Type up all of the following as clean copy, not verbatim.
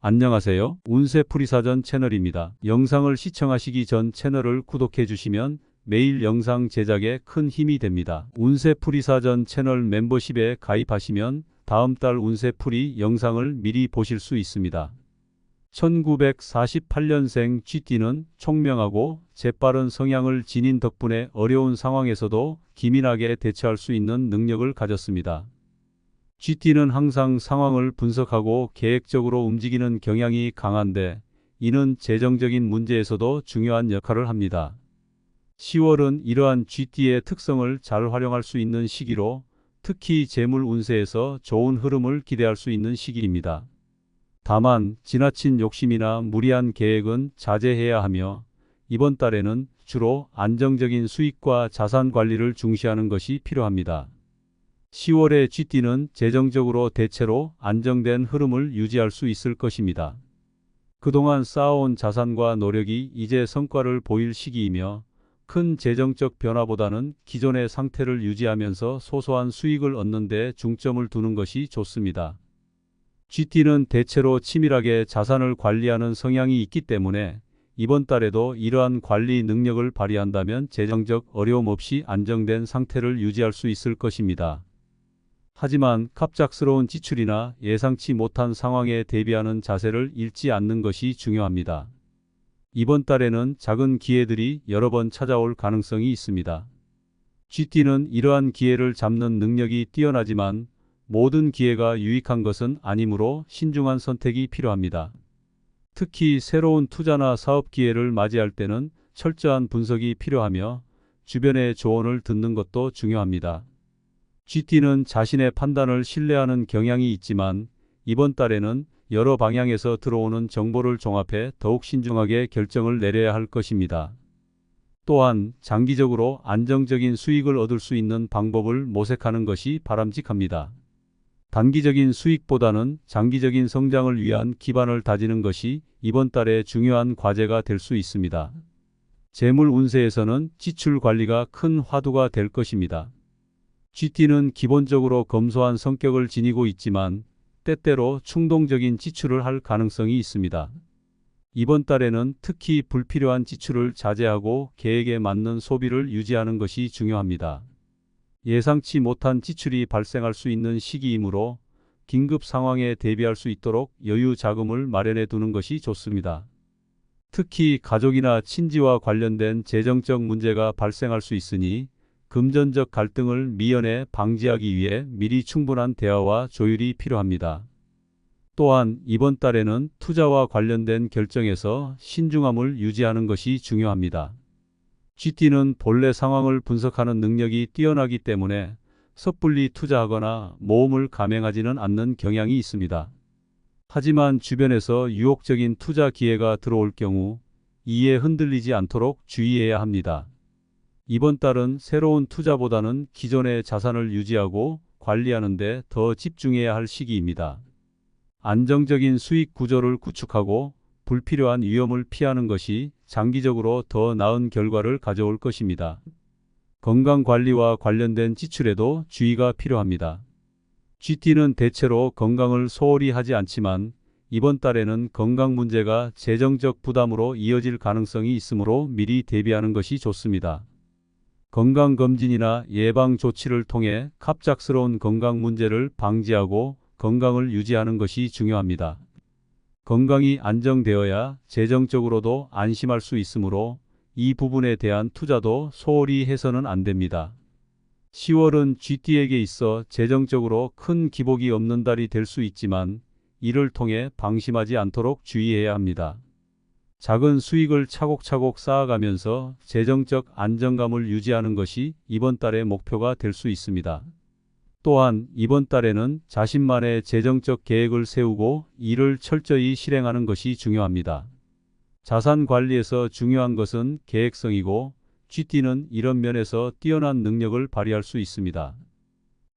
안녕하세요. 운세풀이사전 채널입니다. 영상을 시청하시기 전 채널을 구독해 주시면 매일 영상 제작에 큰 힘이 됩니다. 운세풀이사전 채널 멤버십에 가입하시면 다음 달 운세풀이 영상을 미리 보실 수 있습니다. 1948년생 쥐띠는 총명하고 재빠른 성향을 지닌 덕분에 어려운 상황에서도 기민하게 대처할 수 있는 능력을 가졌습니다. 쥐띠는 항상 상황을 분석하고 계획적으로 움직이는 경향이 강한데 이는 재정적인 문제에서도 중요한 역할을 합니다. 10월은 이러한 쥐띠의 특성을 잘 활용할 수 있는 시기로 특히 재물 운세에서 좋은 흐름을 기대할 수 있는 시기입니다. 다만 지나친 욕심이나 무리한 계획은 자제해야 하며 이번 달에는 주로 안정적인 수익과 자산 관리를 중시하는 것이 필요합니다. 10월의 쥐띠는 재정적으로 대체로 안정된 흐름을 유지할 수 있을 것입니다. 그동안 쌓아온 자산과 노력이 이제 성과를 보일 시기이며 큰 재정적 변화보다는 기존의 상태를 유지하면서 소소한 수익을 얻는 데 중점을 두는 것이 좋습니다. 쥐띠는 대체로 치밀하게 자산을 관리하는 성향이 있기 때문에 이번 달에도 이러한 관리 능력을 발휘한다면 재정적 어려움 없이 안정된 상태를 유지할 수 있을 것입니다. 하지만 갑작스러운 지출이나 예상치 못한 상황에 대비하는 자세를 잃지 않는 것이 중요합니다. 이번 달에는 작은 기회들이 여러 번 찾아올 가능성이 있습니다. 쥐띠는 이러한 기회를 잡는 능력이 뛰어나지만 모든 기회가 유익한 것은 아니므로 신중한 선택이 필요합니다. 특히 새로운 투자나 사업 기회를 맞이할 때는 철저한 분석이 필요하며 주변의 조언을 듣는 것도 중요합니다. 쥐띠는 자신의 판단을 신뢰하는 경향이 있지만 이번 달에는 여러 방향에서 들어오는 정보를 종합해 더욱 신중하게 결정을 내려야 할 것입니다. 또한 장기적으로 안정적인 수익을 얻을 수 있는 방법을 모색하는 것이 바람직합니다. 단기적인 수익보다는 장기적인 성장을 위한 기반을 다지는 것이 이번 달의 중요한 과제가 될 수 있습니다. 재물 운세에서는 지출 관리가 큰 화두가 될 것입니다. 쥐띠는 기본적으로 검소한 성격을 지니고 있지만 때때로 충동적인 지출을 할 가능성이 있습니다. 이번 달에는 특히 불필요한 지출을 자제하고 계획에 맞는 소비를 유지하는 것이 중요합니다. 예상치 못한 지출이 발생할 수 있는 시기이므로 긴급 상황에 대비할 수 있도록 여유 자금을 마련해 두는 것이 좋습니다. 특히 가족이나 친지와 관련된 재정적 문제가 발생할 수 있으니 금전적 갈등을 미연에 방지하기 위해 미리 충분한 대화와 조율이 필요합니다. 또한 이번 달에는 투자와 관련된 결정에서 신중함을 유지하는 것이 중요합니다. 쥐띠는 본래 상황을 분석하는 능력이 뛰어나기 때문에 섣불리 투자하거나 모험을 감행하지는 않는 경향이 있습니다. 하지만 주변에서 유혹적인 투자 기회가 들어올 경우 이에 흔들리지 않도록 주의해야 합니다. 이번 달은 새로운 투자보다는 기존의 자산을 유지하고 관리하는 데 더 집중해야 할 시기입니다. 안정적인 수익 구조를 구축하고 불필요한 위험을 피하는 것이 장기적으로 더 나은 결과를 가져올 것입니다. 건강관리와 관련된 지출에도 주의가 필요합니다. 쥐띠는 대체로 건강을 소홀히 하지 않지만 이번 달에는 건강 문제가 재정적 부담으로 이어질 가능성이 있으므로 미리 대비하는 것이 좋습니다. 건강검진이나 예방조치를 통해 갑작스러운 건강 문제를 방지하고 건강을 유지하는 것이 중요합니다. 건강이 안정되어야 재정적으로도 안심할 수 있으므로 이 부분에 대한 투자도 소홀히 해서는 안 됩니다. 10월은 쥐띠에게 있어 재정적으로 큰 기복이 없는 달이 될 수 있지만 이를 통해 방심하지 않도록 주의해야 합니다. 작은 수익을 차곡차곡 쌓아가면서 재정적 안정감을 유지하는 것이 이번 달의 목표가 될 수 있습니다. 또한 이번 달에는 자신만의 재정적 계획을 세우고 이를 철저히 실행하는 것이 중요합니다. 자산 관리에서 중요한 것은 계획성이고 쥐띠는 이런 면에서 뛰어난 능력을 발휘할 수 있습니다.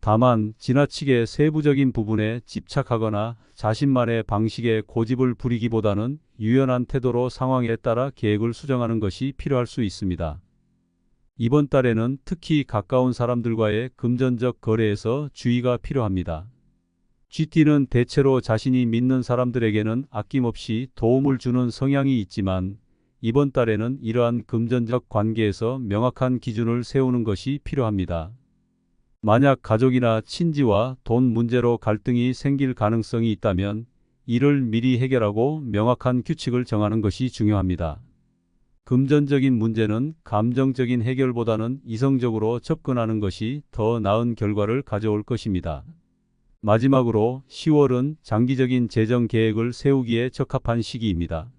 다만 지나치게 세부적인 부분에 집착하거나 자신만의 방식에 고집을 부리기보다는 유연한 태도로 상황에 따라 계획을 수정하는 것이 필요할 수 있습니다. 이번 달에는 특히 가까운 사람들과의 금전적 거래에서 주의가 필요합니다. GT는 대체로 자신이 믿는 사람들에게는 아낌없이 도움을 주는 성향이 있지만 이번 달에는 이러한 금전적 관계에서 명확한 기준을 세우는 것이 필요합니다. 만약 가족이나 친지와 돈 문제로 갈등이 생길 가능성이 있다면 이를 미리 해결하고 명확한 규칙을 정하는 것이 중요합니다. 금전적인 문제는 감정적인 해결보다는 이성적으로 접근하는 것이 더 나은 결과를 가져올 것입니다. 마지막으로 10월은 장기적인 재정 계획을 세우기에 적합한 시기입니다.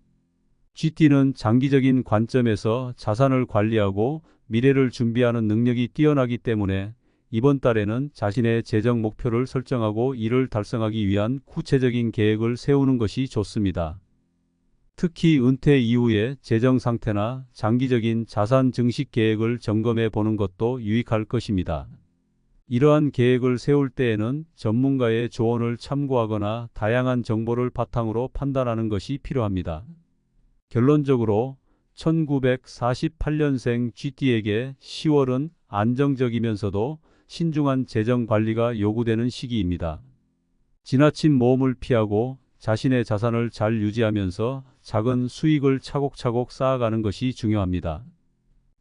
GT는 장기적인 관점에서 자산을 관리하고 미래를 준비하는 능력이 뛰어나기 때문에 이번 달에는 자신의 재정 목표를 설정하고 이를 달성하기 위한 구체적인 계획을 세우는 것이 좋습니다. 특히 은퇴 이후의 재정 상태나 장기적인 자산 증식 계획을 점검해 보는 것도 유익할 것입니다. 이러한 계획을 세울 때에는 전문가의 조언을 참고하거나 다양한 정보를 바탕으로 판단하는 것이 필요합니다. 결론적으로 1948년생 GT에게 10월은 안정적이면서도 신중한 재정 관리가 요구되는 시기입니다. 지나친 모험을 피하고 자신의 자산을 잘 유지하면서 작은 수익을 차곡차곡 쌓아가는 것이 중요합니다.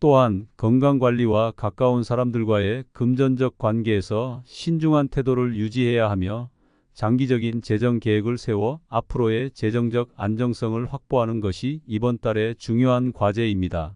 또한 건강관리와 가까운 사람들과의 금전적 관계에서 신중한 태도를 유지해야 하며 장기적인 재정 계획을 세워 앞으로의 재정적 안정성을 확보하는 것이 이번 달의 중요한 과제입니다.